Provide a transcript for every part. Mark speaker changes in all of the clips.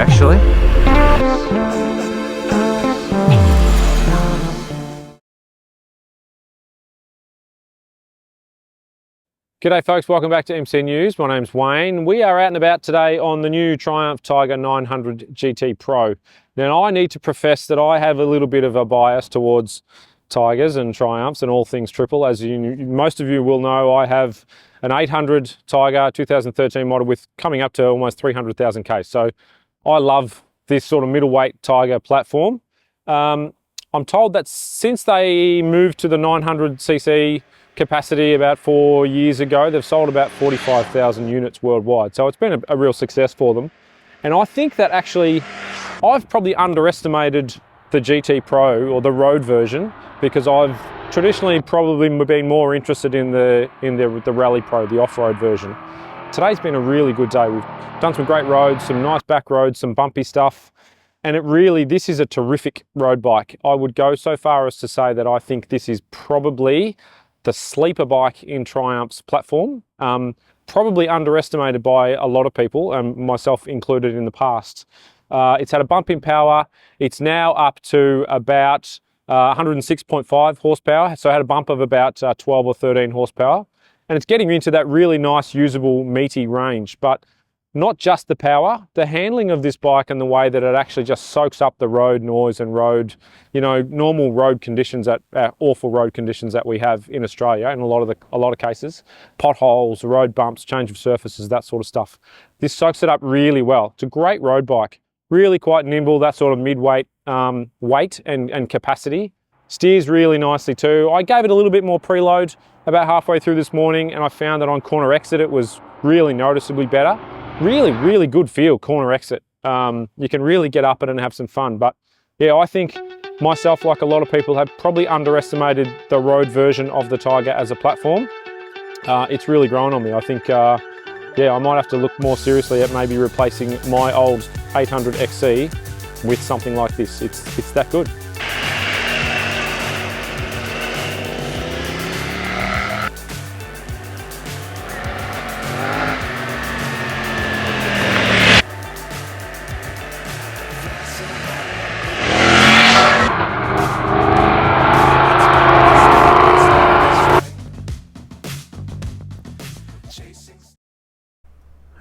Speaker 1: actually. G'day folks, welcome back to MC News. My name's Wayne. We are out and about today on the new Triumph Tiger 900 GT Pro. Now I need to profess that I have a little bit of a bias towards Tigers and Triumphs and all things triple. As most of you will know, I have an 800 Tiger 2013 model with coming up to almost 300,000 K. So I love this sort of middleweight Tiger platform. I'm told that since they moved to the 900cc capacity about 4 years ago, they've sold about 45,000 units worldwide. So it's been a real success for them. And I think that actually I've probably underestimated the GT Pro or the road version, because I've traditionally probably been more interested in the Rally Pro, the off-road version. Today's been a really good day. We've done some great roads, some nice back roads, some bumpy stuff. And this is a terrific road bike. I would go so far as to say that I think this is probably the sleeper bike in Triumph's platform, probably underestimated by a lot of people, myself included in the past. It's had a bump in power. It's now up to about 106.5 horsepower, so it had a bump of about 12 or 13 horsepower. And it's getting into that really nice, usable, meaty range. But not just the power, the handling of this bike and the way that it actually just soaks up the road noise and normal road conditions, awful road conditions that we have in Australia in a lot of cases, potholes, road bumps, change of surfaces, that sort of stuff. This soaks it up really well. It's a great road bike, really quite nimble, that sort of mid-weight weight and capacity. Steers really nicely too. I gave it a little bit more preload about halfway through this morning, and I found that on corner exit it was really noticeably better. Really good feel, corner exit. You can really get up it and have some fun. But yeah, I think myself, like a lot of people, have probably underestimated the road version of the Tiger as a platform. It's really grown on me. I think, I might have to look more seriously at maybe replacing my old 800 XC with something like this. It's that good.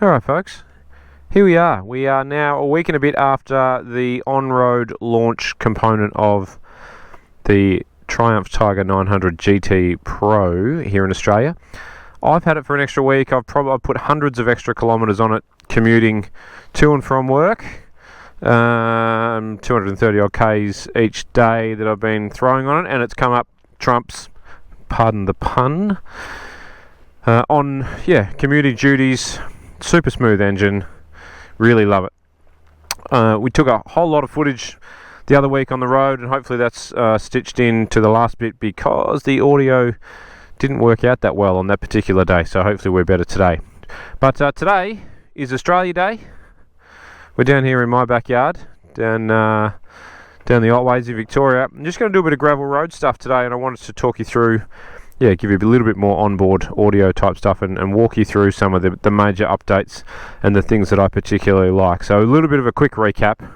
Speaker 1: Alright folks, here we are. We are now a week and a bit after the on-road launch component of the Triumph Tiger 900 GT Pro here in Australia. I've had it for an extra week. I've put hundreds of extra kilometres on it, commuting to and from work. 230 odd Ks each day that I've been throwing on it, and it's come up trumps, pardon the pun, on commuting duties. Super smooth engine, really love it. We took a whole lot of footage the other week on the road, and hopefully that's stitched in to the last bit, because the audio didn't work out that well on that particular day, so hopefully we're better today. But today is Australia Day. We're down here in my backyard, down the Otways in Victoria. I'm just going to do a bit of gravel road stuff today, and I wanted to talk you through, give you a little bit more onboard audio type stuff and walk you through some of the major updates and the things that I particularly like. So a little bit of a quick recap.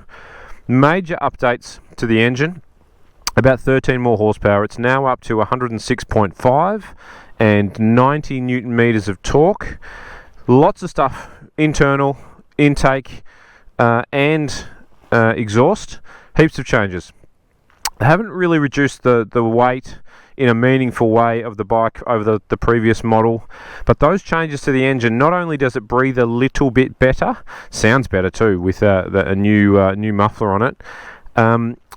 Speaker 1: Major updates to the engine, about 13 more horsepower. It's now up to 106.5 and 90 Newton meters of torque. Lots of stuff, internal, intake and exhaust. Heaps of changes. They haven't really reduced the weight in a meaningful way of the bike over the previous model, but those changes to the engine, not only does it breathe a little bit better, sounds better too with a new muffler on it,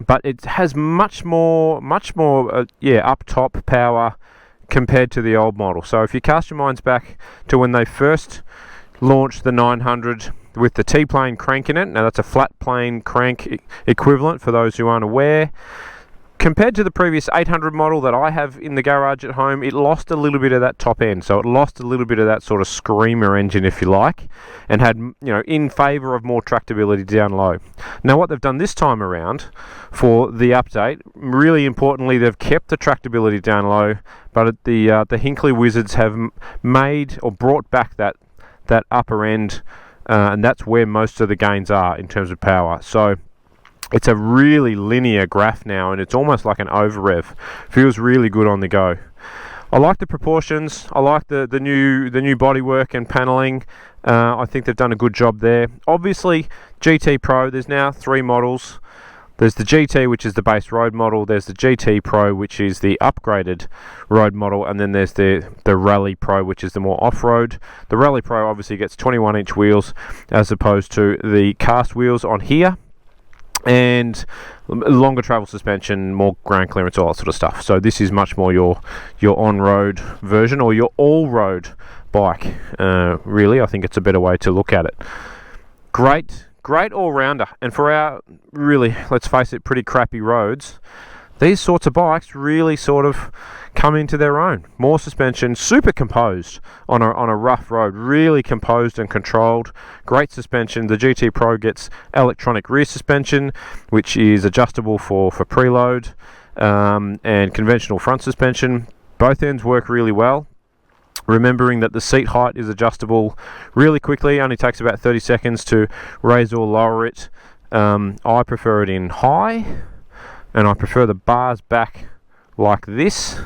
Speaker 1: but it has much more up top power compared to the old model. So if you cast your minds back to when they first launched the 900 with the T-plane crank in it, now that's a flat plane crank equivalent for those who aren't aware. Compared to the previous 800 model that I have in the garage at home, it lost a little bit of that top end. So it lost a little bit of that sort of screamer engine, if you like, and had, in favour of more tractability down low. Now what they've done this time around for the update, really importantly, they've kept the tractability down low, but the Hinckley Wizards have made or brought back that upper end and that's where most of the gains are in terms of power. So it's a really linear graph now, and it's almost like an over rev. Feels really good on the go. I like the proportions. I like the new bodywork and paneling. I think they've done a good job there. Obviously, GTPro, there's now 3 models. There's the GT, which is the base road model. There's the GT Pro, which is the upgraded road model. And then there's the Rally Pro, which is the more off-road. The Rally Pro obviously gets 21-inch wheels as opposed to the cast wheels on here. And longer travel suspension, more ground clearance, all that sort of stuff. So this is much more your on-road version, or your all-road bike. Really, I think it's a better way to look at it. Great all-rounder, and for our, really, let's face it, pretty crappy roads, these sorts of bikes really sort of come into their own. More suspension, super composed on a rough road, really composed and controlled. Great suspension. The GT Pro gets electronic rear suspension, which is adjustable for preload, and conventional front suspension. Both ends work really well. Remembering that the seat height is adjustable really quickly, only takes about 30 seconds to raise or lower it. I prefer it in high, and I prefer the bars back like this.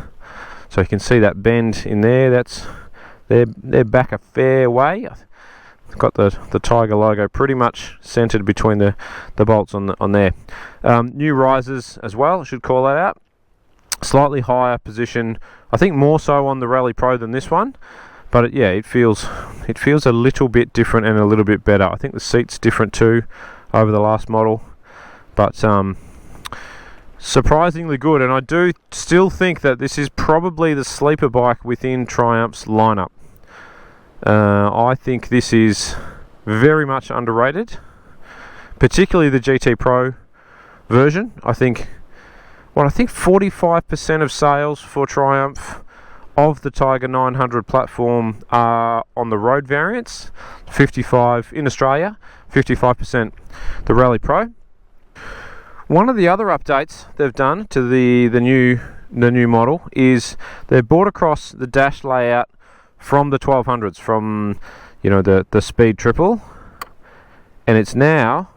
Speaker 1: So you can see that bend in there, they're back a fair way. I've got the Tiger logo pretty much centered between the bolts on there. New risers as well, I should call that out. Slightly higher position, I think more so on the Rally Pro than this one, but it feels a little bit different and a little bit better. I think the seat's different too over the last model, but surprisingly good. And I do still think that this is probably the sleeper bike within Triumph's lineup. I think this is very much underrated, particularly the GT Pro version. I think 45% of sales for Triumph of the Tiger 900 platform are on the road variants, 55 in Australia, 55% the Rally Pro. One of the other updates they've done to the new model is they've brought across the dash layout from the 1200s, from the Speed Triple, and it's now.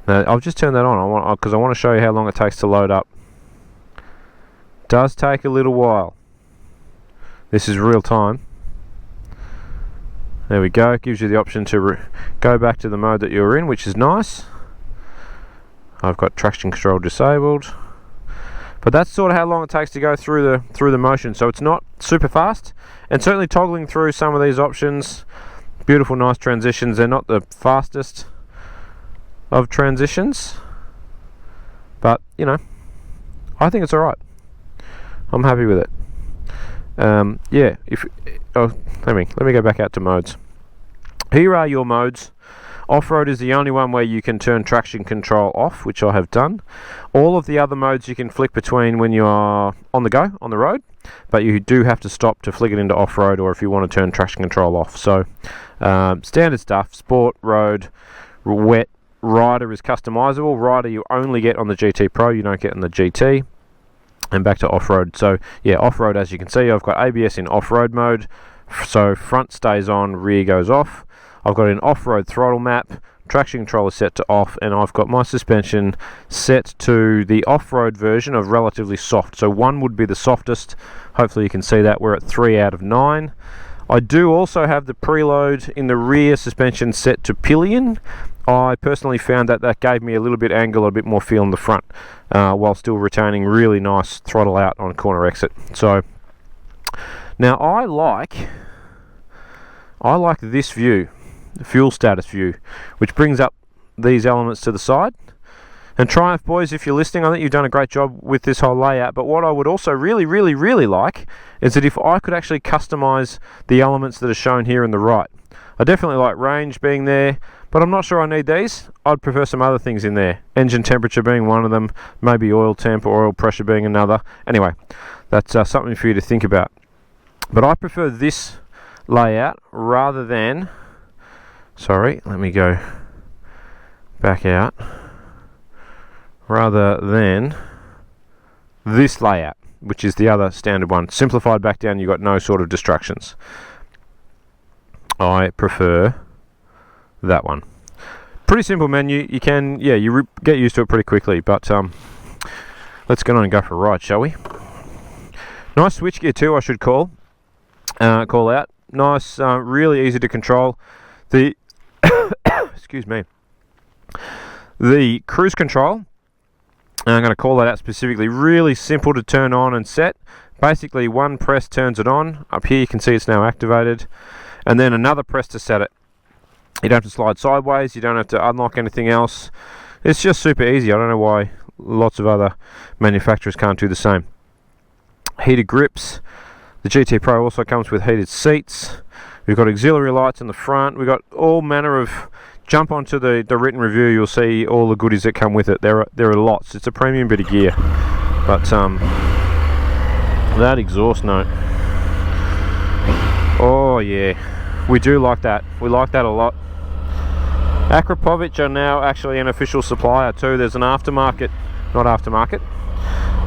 Speaker 1: Now, I'll just turn that on because I want to show you how long it takes to load up. Does take a little while. This is real time. There we go. It gives you the option to go back to the mode that you're in, which is nice. I've got traction control disabled, but that's sort of how long it takes to go through the motion. So it's not super fast, and certainly toggling through some of these options, beautiful, nice transitions. They're not the fastest of transitions, but I think it's alright. I'm happy with it. Let me go back out to modes. Here are your modes. Off-road is the only one where you can turn traction control off, which I have done. All of the other modes you can flick between when you are on the go, on the road, but you do have to stop to flick it into off-road, or if you want to turn traction control off. So standard stuff: sport, road, wet. Rider is customizable. Rider you only get on the GT Pro, you don't get on the GT. And back to off-road. So yeah, off-road, as you can see, I've got ABS in off-road mode, so front stays on, rear goes off. I've got an off-road throttle map, traction control is set to off, and I've got my suspension set to the off-road version of relatively soft. So 1 would be the softest. Hopefully you can see that. We're at 3 out of 9. I do also have the preload in the rear suspension set to pillion. I personally found that gave me a little bit angle, a bit more feel in the front, while still retaining really nice throttle out on corner exit. So now I like this view, the fuel status view, which brings up these elements to the side. And Triumph boys, if you're listening, I think you've done a great job with this whole layout. But what I would also really like is that if I could actually customize the elements that are shown here in the right. I definitely like range being there, but I'm not sure I need these. I'd prefer some other things in there. Engine temperature being one of them, maybe oil temp or oil pressure being another. Anyway, that's something for you to think about. But I prefer this layout rather than, sorry, let me go back out, rather than this layout, which is the other standard one. Simplified back down, you've got no sort of distractions. I prefer that one. Pretty simple menu. You can, yeah, you get used to it pretty quickly, but let's get on and go for a ride, shall we? Nice switchgear too, I should call out. Nice, really easy to control. The excuse me, the cruise control, I'm going to call that out specifically. Really simple to turn on and set. Basically, one press turns it on. Up here you can see it's now activated, and then another press to set it. You don't have to slide sideways, you don't have to unlock anything else. It's just super easy. I don't know why lots of other manufacturers can't do the same. Heated grips. The GTPro also comes with heated seats. We've got auxiliary lights in the front. We've got all manner of... Jump onto the written review, you'll see all the goodies that come with it. There are lots. It's a premium bit of gear. But that exhaust note. Oh yeah, we do like that. We like that a lot. Akrapovic are now actually an official supplier too. There's an aftermarket, not aftermarket.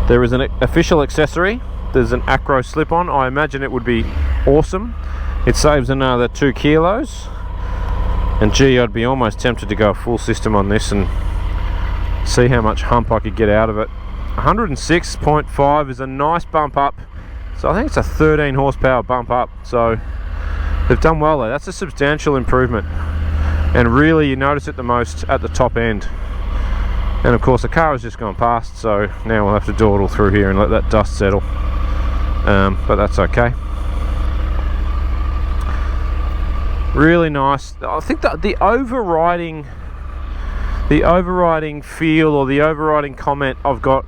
Speaker 1: There is an official accessory. There's an Acro slip-on. I imagine it would be awesome. It saves another 2 kilos. And gee, I'd be almost tempted to go full system on this and see how much hump I could get out of it. 106.5 is a nice bump up. So I think it's a 13 horsepower bump up. So they've done well there. That's a substantial improvement. And really you notice it the most at the top end. And of course the car has just gone past, so now we'll have to dawdle through here and let that dust settle. But that's okay. Really nice. I think that the overriding feel, or the overriding comment I've got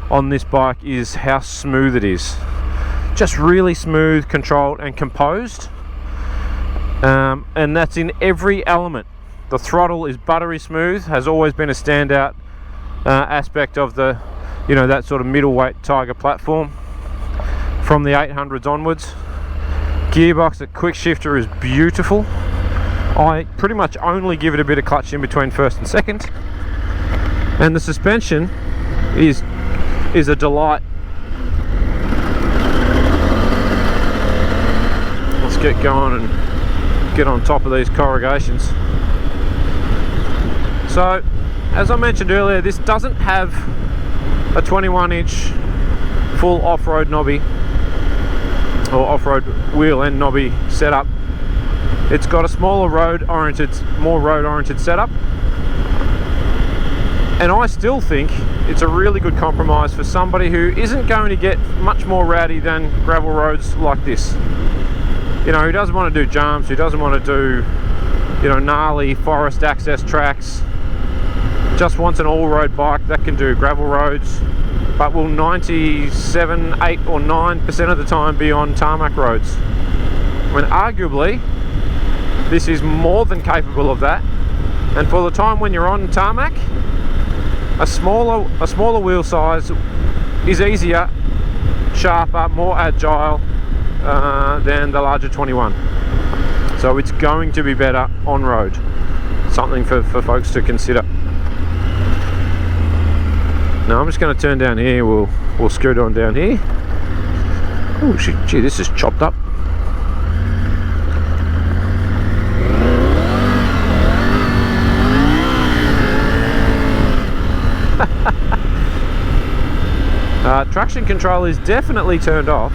Speaker 1: on this bike, is how smooth it is. Just really smooth, controlled and composed. And that's in every element. The throttle is buttery smooth, has always been a standout aspect of the, you know, that sort of middleweight Tiger platform from the 800s onwards. Gearbox at quick shifter is beautiful. I pretty much only give it a bit of clutch in between first and second, and the suspension is a delight. Let's get going and get on top of these corrugations. So, as I mentioned earlier, this doesn't have a 21-inch full off-road knobby, or off-road wheel and knobby setup. It's got a smaller more road-oriented setup, and I still think it's a really good compromise for somebody who isn't going to get much more rowdy than gravel roads like this. You know, who doesn't want to do jumps, who doesn't want to do, you know, gnarly forest access tracks, just wants an all-road bike that can do gravel roads, but will 97, 8 or 9% of the time be on tarmac roads. When arguably this is more than capable of that, and for the time when you're on tarmac, a smaller wheel size is easier, sharper, more agile than the larger 21. So it's going to be better on road. Something for folks to consider. Now I'm just going to turn down here. We'll scoot on down here. Oh gee, this is chopped up. Traction control is definitely turned off.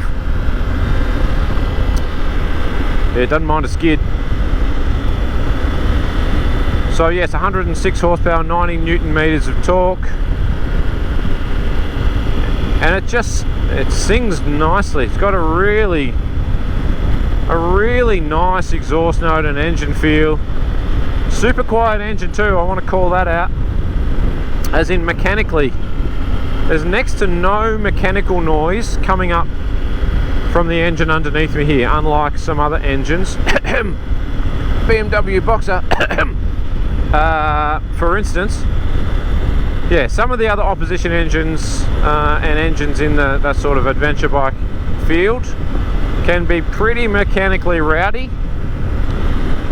Speaker 1: Yeah, it doesn't mind a skid. So yes, 106 horsepower, 90 newton meters of torque, and it sings nicely. It's got a really nice exhaust note and engine feel. Super quiet engine too, I want to call that out. As in mechanically, there's next to no mechanical noise coming up from the engine underneath me here, unlike some other engines. BMW Boxer, for instance. Yeah, some of the other opposition engines and engines in that sort of adventure bike field can be pretty mechanically rowdy.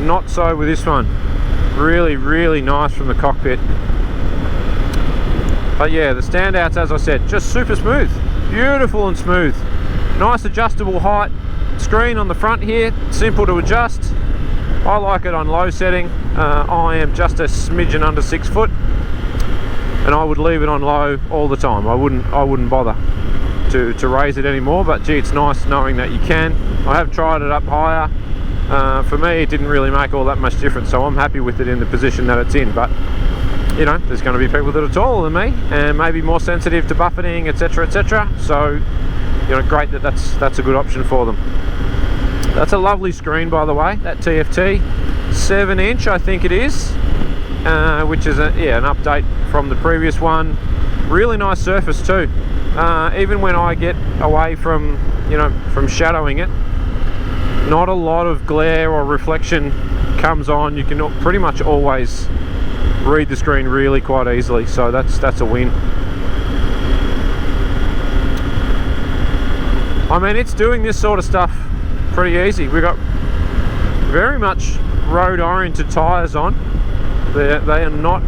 Speaker 1: Not so with this one. Really nice from the cockpit. But yeah, the standouts, as I said, just super smooth. Beautiful and smooth. Nice adjustable height screen on the front here, simple to adjust. I like it on low setting. I am just a smidgen under 6 foot, and I would leave it on low all the time. I wouldn't bother to raise it anymore, but gee, it's nice knowing that you can. I have tried it up higher. For me, it didn't really make all that much difference, so I'm happy with it in the position that it's in. But you know, there's going to be people that are taller than me and maybe more sensitive to buffeting, etc, etc. So you know, great that's a good option for them. That's a lovely screen, by the way, that TFT 7-inch I think it is, which is an update from the previous one. Really nice surface too. Even when I get away from, you know, from shadowing it, not a lot of glare or reflection comes on. You can pretty much always read the screen really quite easily, so that's a win. I mean, it's doing this sort of stuff pretty easy. We've got very much road oriented tyres on. They are not,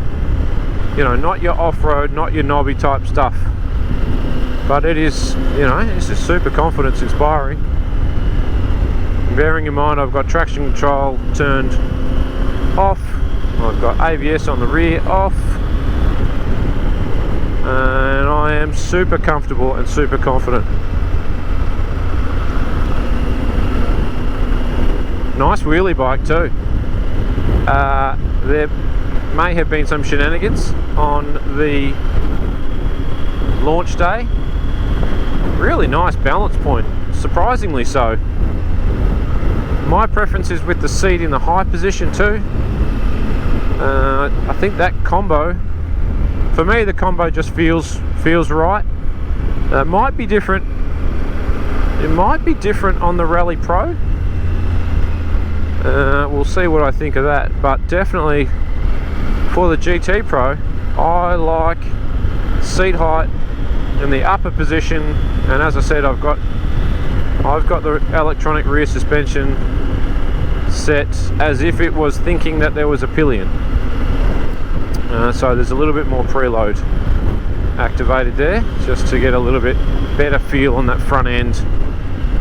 Speaker 1: you know, not your off-road, not your knobby type stuff, but it is, you know, this is super confidence inspiring. Bearing in mind I've got traction control turned off, I've got ABS on the rear off, and I am super comfortable and super confident. Nice wheelie bike too. There may have been some shenanigans on the launch day. Really nice balance point, surprisingly so. My preference is with the seat in the high position too. I think that combo, for me, the combo just feels right. It might be different. It might be different on the Rally Pro. We'll see what I think of that, but definitely for the GTPro, I like seat height in the upper position, and as I said, I've got the electronic rear suspension set as if it was thinking that there was a pillion. So there's a little bit more preload activated there, just to get a little bit better feel on that front end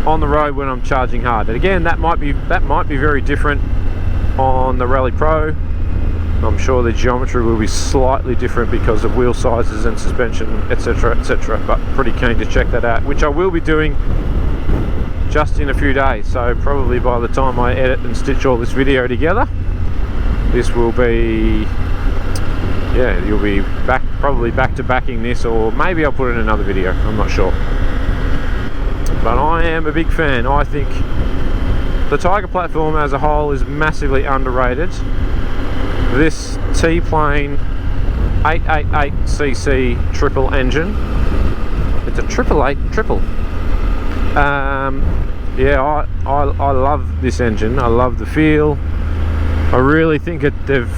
Speaker 1: on the road when I'm charging hard. And again, that might be very different on the Rally Pro. I'm sure the geometry will be slightly different because of wheel sizes and suspension, etc, etc, but pretty keen to check that out, which I will be doing just in a few days. So probably by the time I edit and stitch all this video together, this will be, yeah, you'll be probably back to backing this, or maybe I'll put it in another video, I'm not sure. But I am a big fan. I think the Tiger platform as a whole is massively underrated. This T-Plane 888cc triple engine, it's a 888 triple. Yeah, I love this engine. I love the feel. I really think they've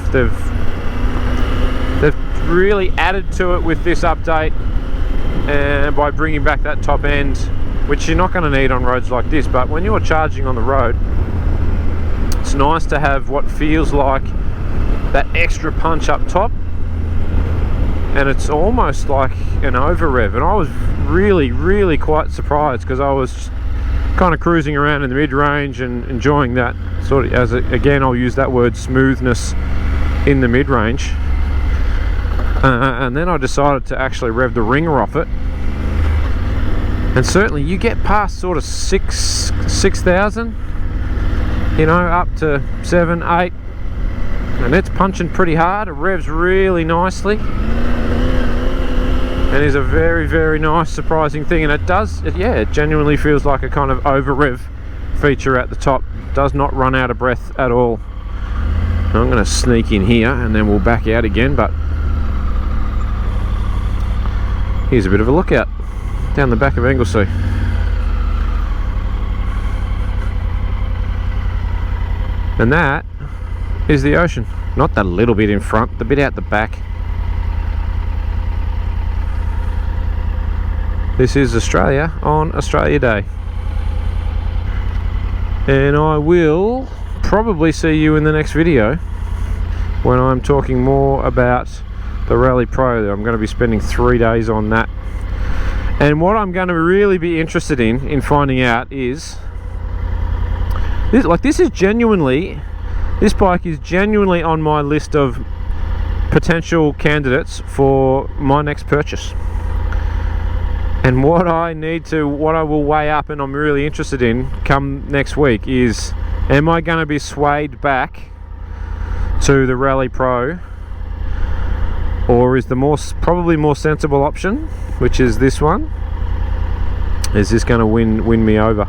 Speaker 1: really added to it with this update, and by bringing back that top end, which you're not going to need on roads like this, but when you're charging on the road, it's nice to have what feels like that extra punch up top, and it's almost like an over rev. And I was really quite surprised, because I was kind of cruising around in the mid-range and enjoying that sort of, again I'll use that word, smoothness in the mid-range, and then I decided to actually rev the ringer off it. And certainly you get past sort of 6,000, you know, up to 7, 8, and it's punching pretty hard. It revs really nicely, and is a very nice, surprising thing. And it does, yeah, it genuinely feels like a kind of over rev feature at the top. Does not run out of breath at all. Now I'm going to sneak in here and then we'll back out again, but here's a bit of a lookout down the back of Anglesey. And that is the ocean. Not that little bit in front, the bit out the back. This is Australia on Australia Day. And I will probably see you in the next video when I'm talking more about the Rally Pro. I'm going to be spending 3 days on that. And what I'm going to really be interested in finding out is this, like, this is genuinely This bike is genuinely on my list of potential candidates for my next purchase. And what I will weigh up and I'm really interested in come next week is, am I going to be swayed back to the Rally Pro, or is the probably more sensible option, which is this one, is this going to win me over?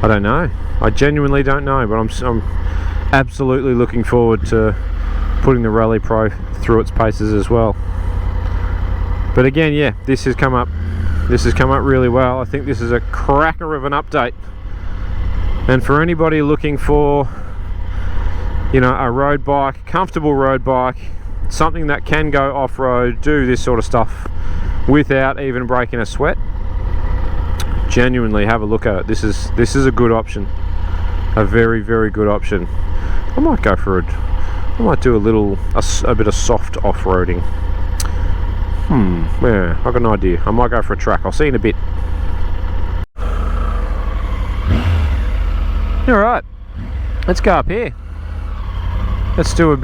Speaker 1: I don't know. I genuinely don't know, but I'm absolutely looking forward to putting the Rally Pro through its paces as well. But again, yeah, this has come up really well. I think this is a cracker of an update, and for anybody looking for, you know, a road bike, comfortable road bike, something that can go off-road, do this sort of stuff without even breaking a sweat, genuinely have a look at it. This is a good option, a very, very good option. I might go for it. I might do a bit of soft off-roading. Yeah, I've got an idea. I might go for a track. I'll see you in a bit. Alright, let's go up here. Let's do a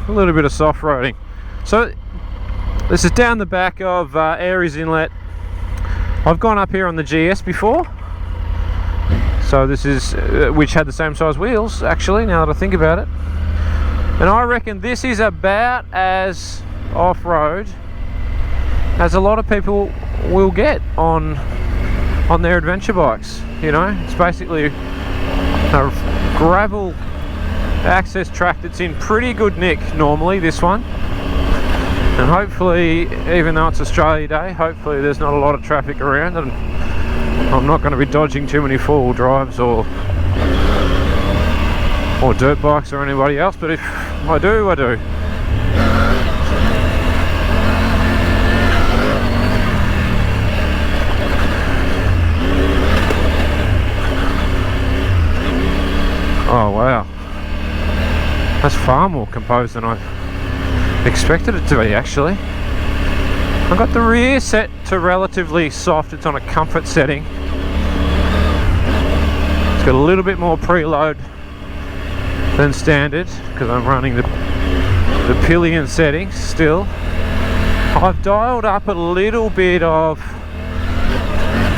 Speaker 1: little bit of soft roading. So this is down the back of Aries Inlet. I've gone up here on the GS before, so this is which had the same size wheels actually, now that I think about it, and I reckon this is about as off-road as a lot of people will get on their adventure bikes. You know, it's basically a gravel access track that's in pretty good nick normally, this one, and hopefully, even though it's Australia Day, hopefully there's not a lot of traffic around and I'm not going to be dodging too many four-wheel drives or dirt bikes or anybody else, but if I do, I do. Oh wow, that's far more composed than I expected it to be actually. I've got the rear set to relatively soft, it's on a comfort setting. It's got a little bit more preload than standard because I'm running the pillion settings still. I've dialed up a little bit of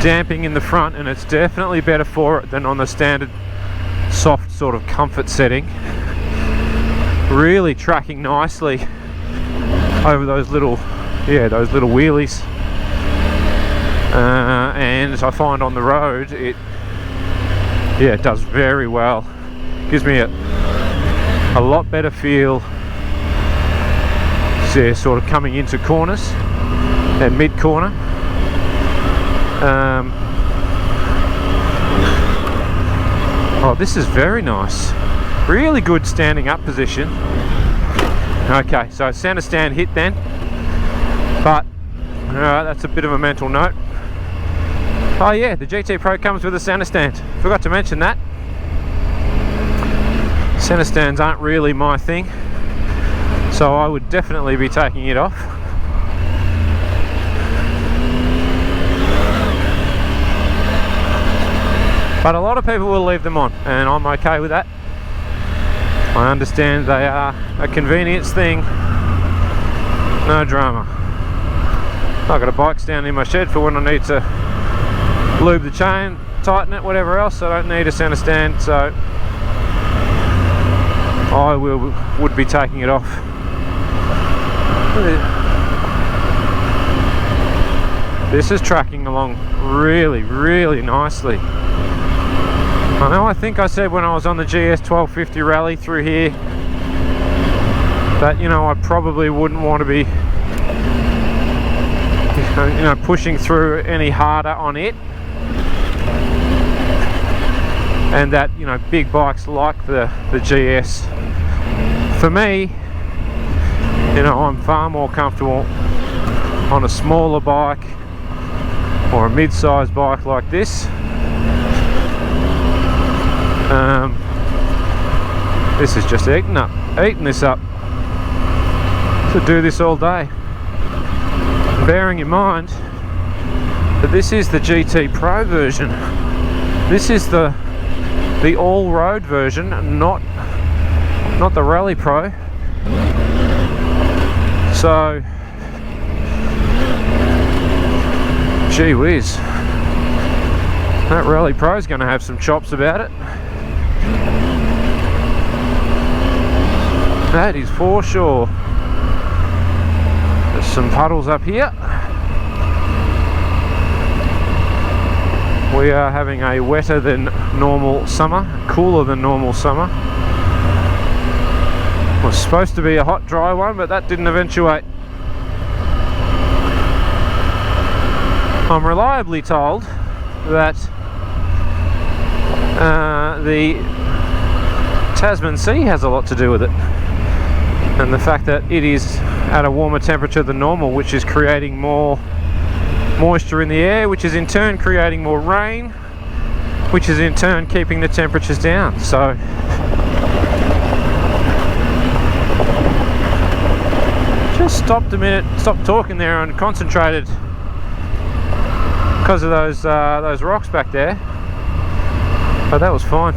Speaker 1: damping in the front and it's definitely better for it than on the standard soft sort of comfort setting. Really tracking nicely over those little wheelies, and I find on the road it does very well. Gives me a lot better feel, sort of coming into corners and mid corner. Oh, this is very nice. Really good standing up position. Okay, so center stand hit then, but that's a bit of a mental note. Oh yeah, the GTPro comes with a center stand. Forgot to mention that. Center stands aren't really my thing, so I would definitely be taking it off. But a lot of people will leave them on, and I'm okay with that. I understand they are a convenience thing, no drama. I've got a bike standing in my shed for when I need to lube the chain, tighten it, whatever else. I don't need a center stand, so I would be taking it off. This is tracking along really, really nicely. I know, I think I said when I was on the GS 1250 Rally through here that, you know, I probably wouldn't want to be, you know, pushing through any harder on it, and that, you know, big bikes like the GS, for me, you know, I'm far more comfortable on a smaller bike or a mid-sized bike like this. This is just eating this up to do this all day. Bearing in mind that this is the GTPro version. This is the all-road version, not not the Rally Pro. So, gee whiz, that Rally Pro is going to have some chops about it. That is for sure. There's some puddles up here. We are having a wetter than normal summer, cooler than normal summer. It was supposed to be a hot, dry one, but that didn't eventuate. I'm reliably told that the Tasman Sea has a lot to do with it, and the fact that it is at a warmer temperature than normal, which is creating more moisture in the air, which is in turn creating more rain, which is in turn keeping the temperatures down. So just stopped a minute, stopped talking there and concentrated because of those rocks back there, but that was fine,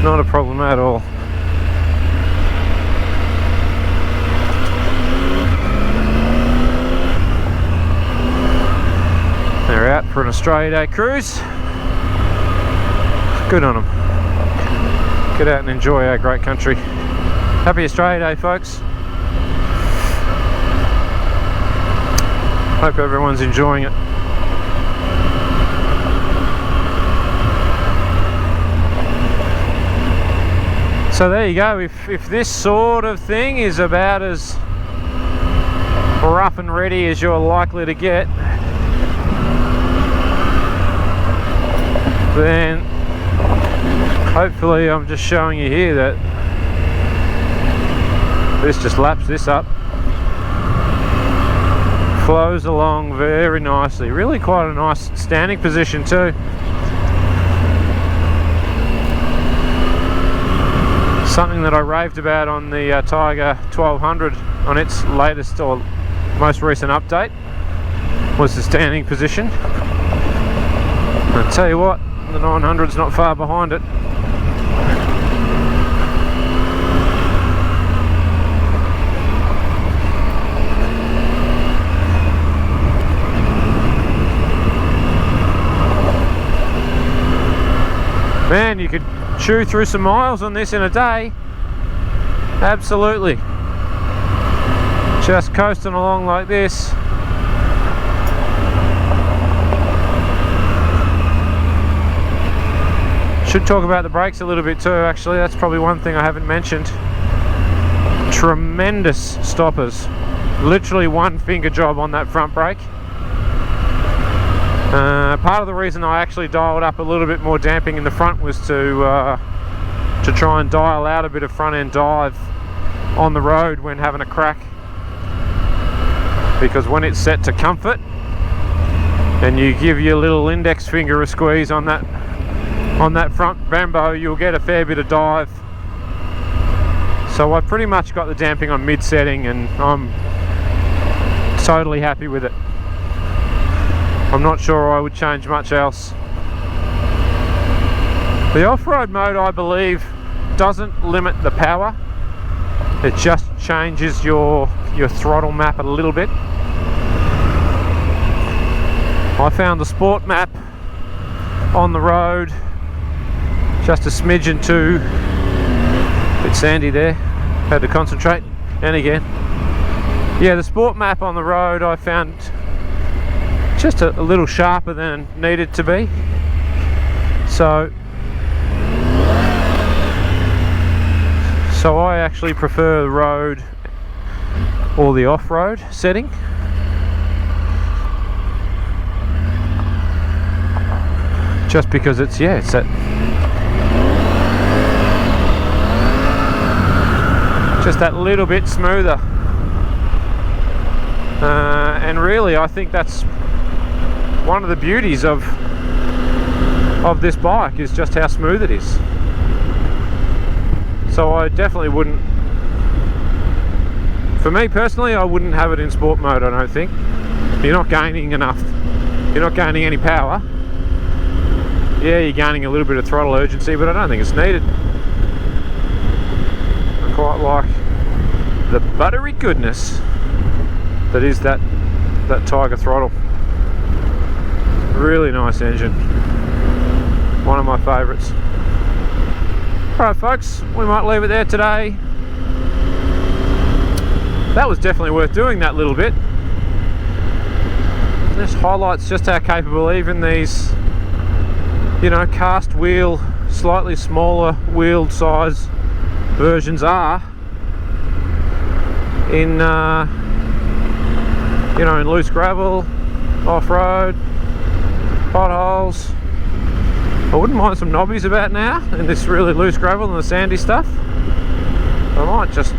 Speaker 1: not a problem at all. They're out for an Australia Day cruise. Good on them. Get out and enjoy our great country. Happy Australia Day, folks. Hope everyone's enjoying it. So there you go. If this sort of thing is about as rough and ready as you're likely to get, then hopefully I'm just showing you here that this just laps this up, flows along very nicely, really quite a nice standing position too. Something that I raved about on the Tiger 1200 on its latest or most recent update was the standing position. I'll tell you what, the 900's not far behind it. Man, you could chew through some miles on this in a day. Absolutely. Just coasting along like this. Should talk about the brakes a little bit too, actually. That's probably one thing I haven't mentioned. Tremendous stoppers. Literally one finger job on that front brake. Part of the reason I actually dialed up a little bit more damping in the front was to try and dial out a bit of front end dive on the road when having a crack. Because when it's set to comfort and you give your little index finger a squeeze on that front Brembo, you'll get a fair bit of dive. So I pretty much got the damping on mid setting and I'm totally happy with it. I'm not sure I would change much else. The off-road mode, I believe, doesn't limit the power. It just changes your throttle map a little bit. I found the sport map on the road just a smidgen too bit sandy there, had to concentrate. And again, yeah, the sport map on the road I found just a little sharper than it needed to be, so I actually prefer the road or the off-road setting. Just because it's that just that little bit smoother, and really I think that's one of the beauties of this bike, is just how smooth it is. So I definitely wouldn't, for me personally, I wouldn't have it in sport mode. I don't think you're not gaining enough, you're not gaining any power. Yeah, you're gaining a little bit of throttle urgency, but I don't think it's needed. quite like the buttery goodness that is that Tiger throttle. Really nice engine. One of my favourites. Alright folks, we might leave it there today. That was definitely worth doing, that little bit. This highlights just how capable even these, you know, cast wheel, slightly smaller wheeled size versions are in, you know, in loose gravel, off-road, potholes. I wouldn't mind some knobbies about now in this really loose gravel and the sandy stuff. I might just,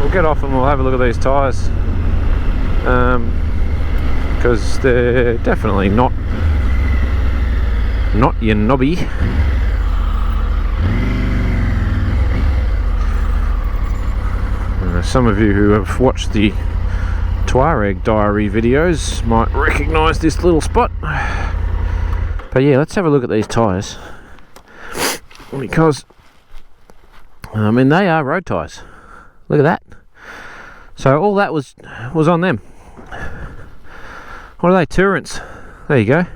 Speaker 1: we'll get off and we'll have a look at these tyres, because they're definitely not your knobby. Some of you who have watched the Tuareg diary videos might recognise this little spot. But yeah, let's have a look at these tyres, because I mean they are road tyres. Look at that. So all that was on them. What are they? Tourants. There you go.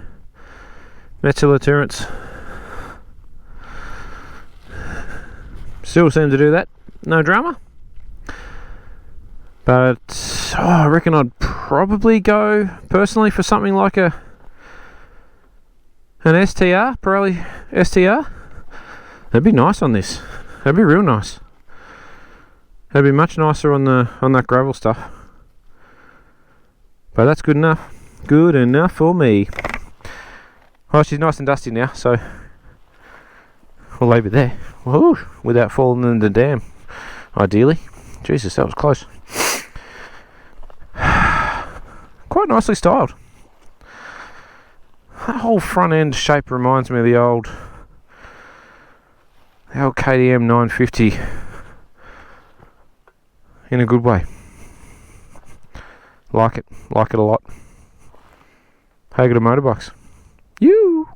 Speaker 1: Metzeler Tourants. Still seem to do that. No drama. But I reckon I'd probably go personally for something like an STR, Pirelli STR. That'd be nice on this. That'd be real nice. That'd be much nicer on that gravel stuff. But that's good enough. Good enough for me. Oh, she's nice and dusty now, so we'll leave it there. Woohoo! Without falling in the dam, ideally. Jesus, that was close. Quite nicely styled. That whole front end shape reminds me of the old KTM 950 in a good way. Like it a lot. How good are motorbikes? You.